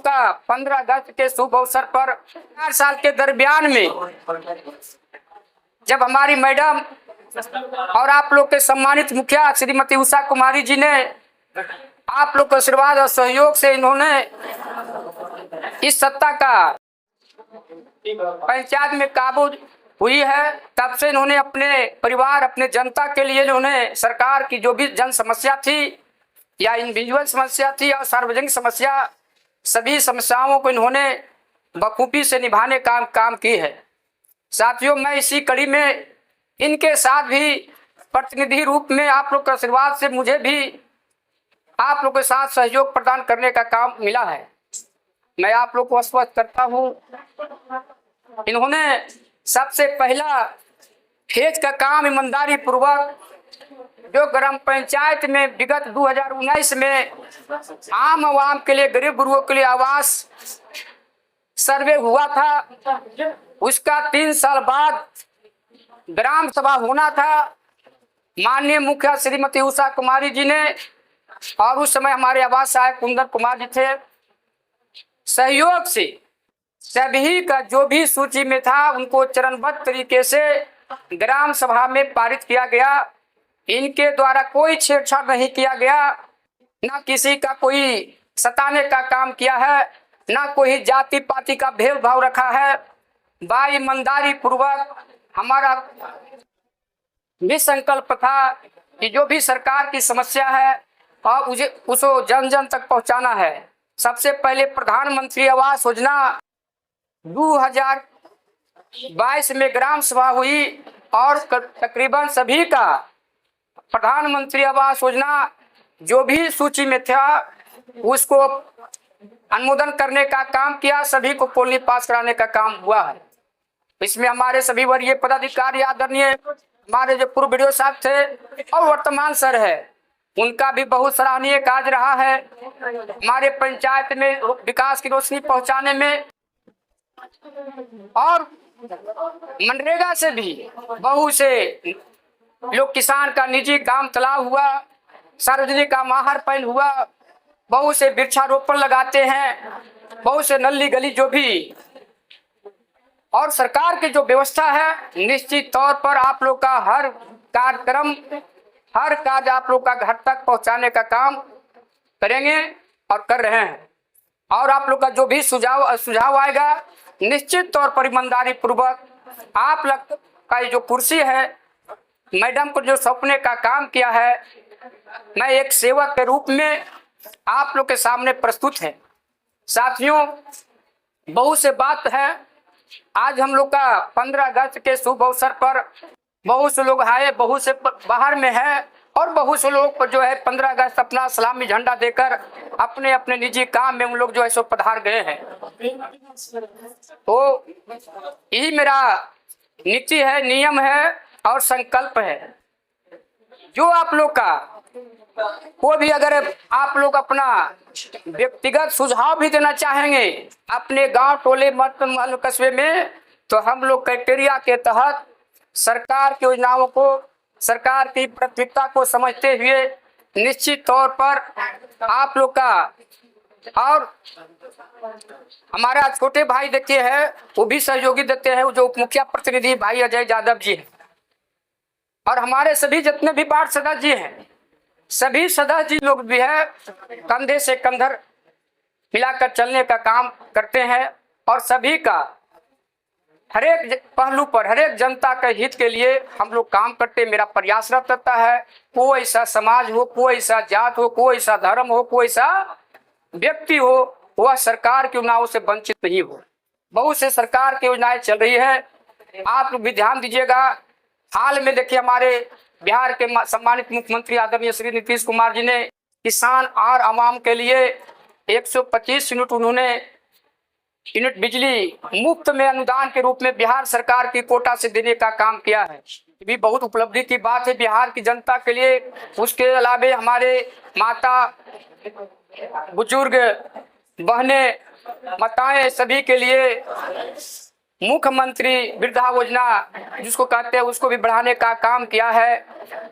का 15 अगस्त के शुभ अवसर पर 4 साल के दरमियान में जब हमारी मैडम और आप लोग के सम्मानित मुखिया श्रीमती उषा कुमारी जी ने आप लोग के आशीर्वाद और सहयोग से इन्होंने इस सत्ता का पंचायत में काबू हुई है, तब से इन्होंने अपने परिवार अपने जनता के लिए इन्होंने सरकार की जो भी जन समस्या थी या इंडिविजुअल समस्या थी और सार्वजनिक समस्या, सभी समस्याओं को इन्होंने बखूबी से निभाने का काम की है। साथियों, मैं इसी कड़ी में इनके साथ भी प्रतिनिधि रूप में आप लोग के आशीर्वाद से मुझे भी आप लोग के साथ सहयोग प्रदान करने का काम मिला है। मैं आप लोग को आश्वस्त करता हूं, इन्होंने सबसे पहला फेज का काम ईमानदारी पूर्वक जो ग्राम पंचायत में विगत 2019 में आम आवाम के लिए, गरीब गुरुओं के लिए आवास सर्वे हुआ था, उसका 3 साल बाद ग्राम सभा होना था। माननीय मुखिया श्रीमती उषा कुमारी जी ने और उस समय हमारे आवास सहायक कुंदन कुमार जी थे, सहयोग से सभी का जो भी सूची में था उनको चरणबद्ध तरीके से ग्राम सभा में पारित किया गया। इनके द्वारा कोई छेड़छाड़ नहीं किया गया, ना किसी का कोई सताने का काम किया है, ना कोई जाति पाति का भेदभाव रखा है। बा ईमानदारी पूर्वक हमारा भी संकल्प था कि जो भी सरकार की समस्या है और उसको जन जन तक पहुंचाना है। सबसे पहले प्रधानमंत्री आवास योजना 2022 में ग्राम सभा हुई और तकरीबन सभी का प्रधानमंत्री आवास योजना जो भी सूची में था उसको अनुमोदन करने का काम किया, सभी को पोली पास कराने का काम हुआ है। इसमें हमारे सभी वरीय पदाधिकारी आदरणीय हमारे जो पूर्व वीडियो साहब थे और वर्तमान सर है, उनका भी बहुत सराहनीय कार्य रहा है हमारे पंचायत में विकास की रोशनी पहुंचाने में। और मनरेगा से भी बहुत से लोग किसान का निजी काम तालाब हुआ, सार्वजनिक काम आहार पहल हुआ, बहुत से वृक्षारोपण लगाते हैं, बहुत से नली गली जो भी, और सरकार की जो व्यवस्था है निश्चित तौर पर आप लोग का हर कार्यक्रम हर कार्य आप लोग का घर तक पहुंचाने का काम करेंगे और कर रहे हैं। और आप लोग का जो भी सुझाव आएगा निश्चित तौर पर ईमानदारी पूर्वक आप लोग का जो कुर्सी है मैडम को जो सौंपने का काम किया है, मैं एक सेवक के रूप में आप लोग के सामने प्रस्तुत है। साथियों, बहुत से बात है, आज हम लोग का 15 अगस्त के शुभ अवसर पर बहुत से लोग आए, बहुत से बाहर में है और बहुत से लोग जो है 15 अगस्त अपना सलामी झंडा देकर अपने अपने निजी काम में उन लोग जो है सो पधार गए हैं। तो यही मेरा नीति है, नियम है और संकल्प है। जो आप लोग का कोई भी अगर आप लोग अपना व्यक्तिगत सुझाव भी देना चाहेंगे अपने गांव टोले मत कस्बे में, तो हम लोग क्राइटेरिया के तहत सरकार की योजनाओं को, सरकार की प्राथमिकता को समझते हुए निश्चित तौर पर आप लोग का, और हमारा छोटे भाई देखिए है वो भी सहयोगी देते हैं, जो उप मुखिया प्रतिनिधि भाई अजय यादव जी हैं, और हमारे सभी जितने भी वार्ड सदस्य जी हैं, सभी सदस्य जी लोग भी है कंधे से कंधर मिलाकर चलने का काम करते हैं और सभी का हरेक पहलू पर हरेक जनता के हित के लिए हम लोग काम करते। मेरा प्रयासरत रहता है, कोई ऐसा समाज हो, कोई ऐसा जात हो, कोई ऐसा धर्म हो, कोई ऐसा व्यक्ति हो, वह सरकार की योजनाओं से वंचित नहीं हो। बहुत से सरकार की योजनाएं चल रही है, आप लोग भी ध्यान दीजिएगा। हाल में देखिए हमारे बिहार के सम्मानित मुख्यमंत्री आदरणीय श्री नीतीश कुमार जी ने किसान और आवाम के लिए 125 यूनिट उन्होंने यूनिट बिजली मुफ्त में अनुदान के रूप में बिहार सरकार की कोटा से देने का काम किया है। ये भी बहुत उपलब्धि की बात है बिहार की जनता के लिए। उसके अलावा हमारे माता बुजुर्ग बहने माताएं सभी के लिए मुख्यमंत्री वृद्धा योजना जिसको कहते हैं उसको भी बढ़ाने का काम किया है।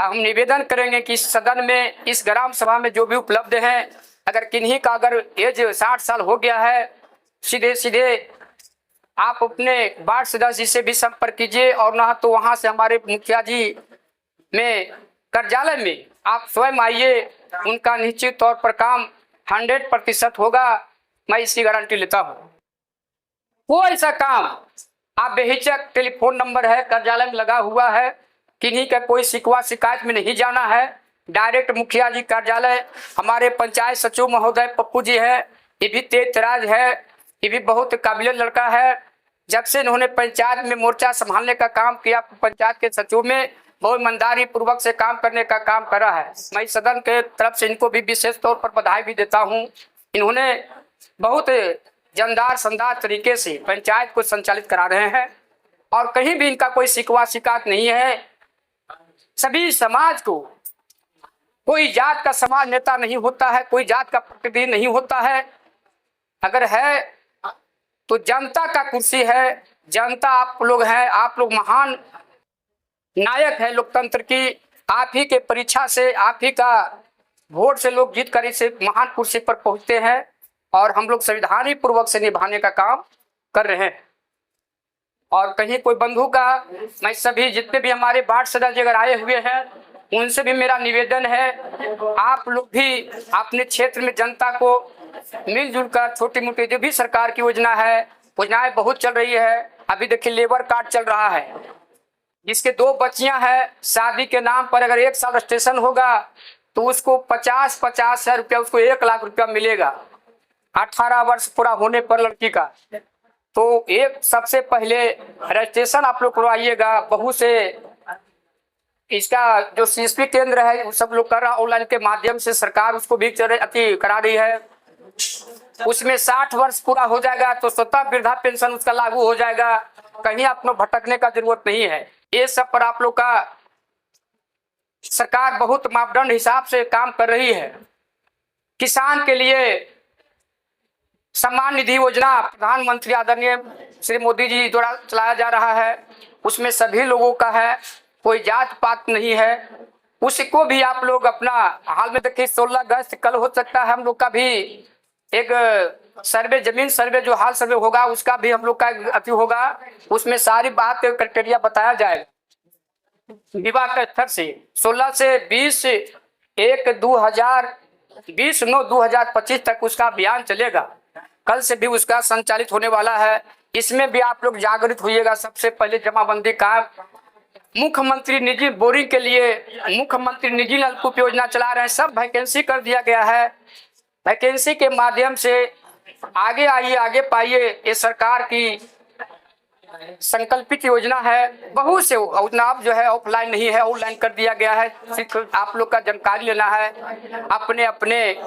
हम निवेदन करेंगे कि सदन में इस ग्राम सभा में जो भी उपलब्ध है अगर किन्हीं का अगर एज 60 साल हो गया है, सीधे सीधे आप अपने वार्ड सदस्य से भी संपर्क कीजिए, और ना तो वहां से हमारे मुखिया जी में कार्यालय में आप स्वयं आइए, उनका निश्चित तौर पर काम 100% होगा। मैं इसकी गारंटी लेता हूँ। कोई ऐसा काम आप बेहिचक, टेलीफोन नंबर है कार्यालय में लगा हुआ है, किन्हीं का कोई शिकवा शिकायत में नहीं जाना है, डायरेक्ट मुखिया जी कार्यालय। हमारे पंचायत सचिव महोदय पप्पू जी है, ये भी तेज तराज है, ये भी बहुत काबिल लड़का है। जब से इन्होंने पंचायत में मोर्चा संभालने का काम किया, पंचायत के सचिव में बहुत ईमानदारी पूर्वक से काम करने का काम करा है। मैं सदन के तरफ से इनको भी विशेष तौर पर बधाई भी देता हूँ। इन्होंने बहुत जानदार शानदार तरीके से पंचायत को संचालित करा रहे हैं, और कहीं भी इनका कोई शिकवा शिकायत नहीं है। सभी समाज को, कोई जात का समाज नेता नहीं होता है, कोई जात का प्रतिनिधि नहीं होता है। अगर है तो जनता का कुर्सी है, जनता आप लोग हैं, आप लोग महान नायक है लोकतंत्र की। आप ही के परीक्षा से, आप ही का वोट से लोग जीत कर इस महान कुर्सी पर पहुंचते हैं, और हम लोग संविधानी पूर्वक से निभाने का काम कर रहे हैं। और कहीं कोई बंधु का, मैं सभी जितने भी हमारे वार्ड सदस्य अगर आए हुए हैं उनसे भी मेरा निवेदन है, आप लोग भी अपने क्षेत्र में जनता को मिलजुल कर छोटी मोटी जो भी सरकार की योजना है, योजनाएं बहुत चल रही है। अभी देखिए लेबर कार्ड चल रहा है, जिसके 2 बच्चियां हैं, शादी के नाम पर अगर 1 साल रजिस्ट्रेशन होगा तो उसको 50-50 हजार रुपया, उसको 1 लाख रुपया मिलेगा 18 वर्ष पूरा होने पर लड़की का। तो एक सबसे पहले रजिस्ट्रेशन आप लोग करवाइएगा। बहू से इसका जो सीएसपी केंद्र है वो सब लोग कर रहा, ऑनलाइन के माध्यम से सरकार उसको भी करा रही है। उसमें 60 वर्ष पूरा हो जाएगा तो स्वतः वृद्धा पेंशन उसका लागू हो जाएगा। कहीं आपको भटकने का जरूरत नहीं है। ये सब पर आप लोग का सरकार बहुत मापदंड हिसाब से काम कर रही है। किसान के लिए सम्मान निधि योजना प्रधानमंत्री आदरणीय श्री मोदी जी द्वारा चलाया जा रहा है, उसमें सभी लोगों का है, कोई जात पात नहीं है। उसको भी आप लोग अपना, हाल में देखिए 16 अगस्त कल हो सकता है हम लोग का भी एक सर्वे, जमीन सर्वे जो हाल सर्वे होगा उसका भी हम लोग का अति होगा। उसमें सारी बात क्राइटेरिया बताया जाएगा विभाग के स्तर से। 16 से 20/9/2025 तक उसका अभियान चलेगा। कल से भी उसका संचालित होने वाला है। इसमें भी आप लोग जागृत होइएगा। सबसे पहले जमाबंदी का मुख्यमंत्री निजी बोरिंग के लिए मुख्यमंत्री निजी नलकूप योजना चला रहे हैं, सब वैकेंसी कर दिया गया है। वैकेंसी के माध्यम से आगे आइए, आगे पाइए। ये सरकार की संकल्पित योजना है। बहुत से योजना अब जो है ऑफलाइन नहीं है, ऑनलाइन कर दिया गया है। सिर्फ आप लोग का जानकारी लेना है, अपने अपने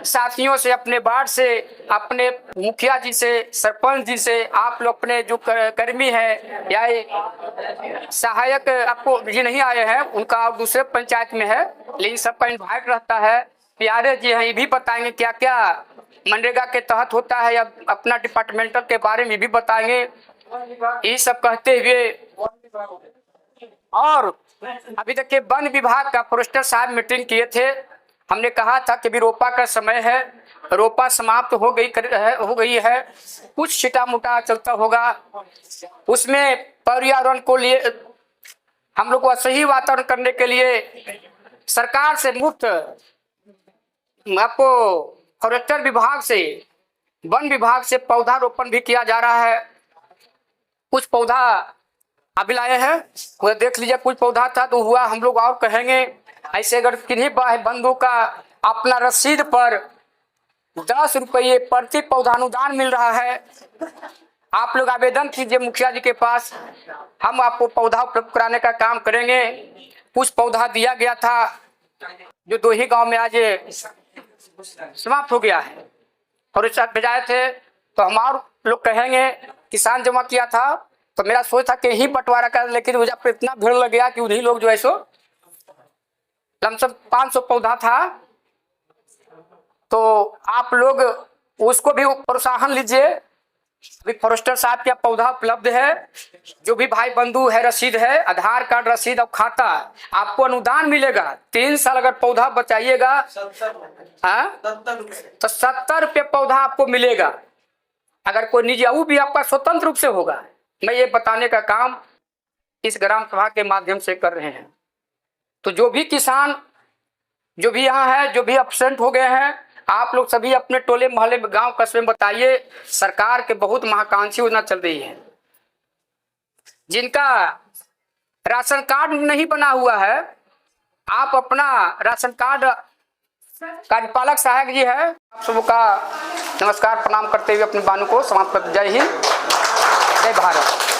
साथियों से, अपने वार्ड से, अपने मुखिया जी से, सरपंच जी से, आप लोग अपने जो कर्मी है या सहायक आपको जी नहीं आए हैं उनका आप दूसरे पंचायत में है, लेकिन सबका इन्वाइट रहता है। प्यारे जी हैं, ये भी बताएंगे क्या क्या मनरेगा के तहत होता है, या अपना डिपार्टमेंटल के बारे में भी बताएंगे। ये सब कहते हुए, और अभी देखिए वन विभाग का फॉरेस्टर साहब मीटिंग किए थे। हमने कहा था कि भी रोपा का समय है, रोपा समाप्त हो गई है, कुछ छिटा मुटा चलता होगा। उसमें पर्यावरण को लिए हम लोग को सही वातावरण करने के लिए सरकार से मुफ्त आपको फॉरेस्टर विभाग से, वन विभाग से पौधारोपण भी किया जा रहा है। कुछ पौधा अभी लाए हैं, वो देख लीजिए। कुछ पौधा था तो हुआ, हम लोग और कहेंगे। ऐसे अगर किन्हीं बंधु का अपना रसीद पर 10 रुपये प्रति पौधा अनुदान मिल रहा है, आप लोग आवेदन कीजिए मुखिया जी के पास, हम आपको पौधा उपलब्ध कराने का काम करेंगे। कुछ पौधा दिया गया था जो 2 ही गांव में आज समाप्त हो गया है, और इस भेजाए थे तो हमारे लोग कहेंगे किसान जमा किया था, तो मेरा सोच था कि ही बंटवारा कर, लेकिन मुझे पर इतना भीड़ लग गया कि उन्हीं लोग जो है सो लमसम 500 पौधा था। तो आप लोग उसको भी प्रोत्साहन लीजिए, अभी फॉरेस्टर साहब का पौधा उपलब्ध है। जो भी भाई बंधु है, रसीद है, आधार कार्ड, रसीद और खाता, आपको अनुदान मिलेगा। 3 साल अगर पौधा बचाइएगा, हाँ, तो 70 रुपये पौधा आपको मिलेगा। अगर कोई निजी, वो भी आपका स्वतंत्र रूप से होगा। मैं ये बताने का काम इस ग्राम सभा के माध्यम से कर रहे हैं। तो जो भी किसान, जो भी यहाँ है, जो भी अपसेंट हो गए हैं, आप लोग सभी अपने टोले मोहल्ले में, गांव कस्बे में बताइए। सरकार के बहुत महत्वाकांक्षी योजना चल रही है। जिनका राशन कार्ड नहीं बना हुआ है, आप अपना राशन कार्ड, कार्यपालक सहायक जी है, आप सबका नमस्कार प्रणाम करते हुए अपनी वाणी को समाप्त करते। जय हिंद, जय भारत।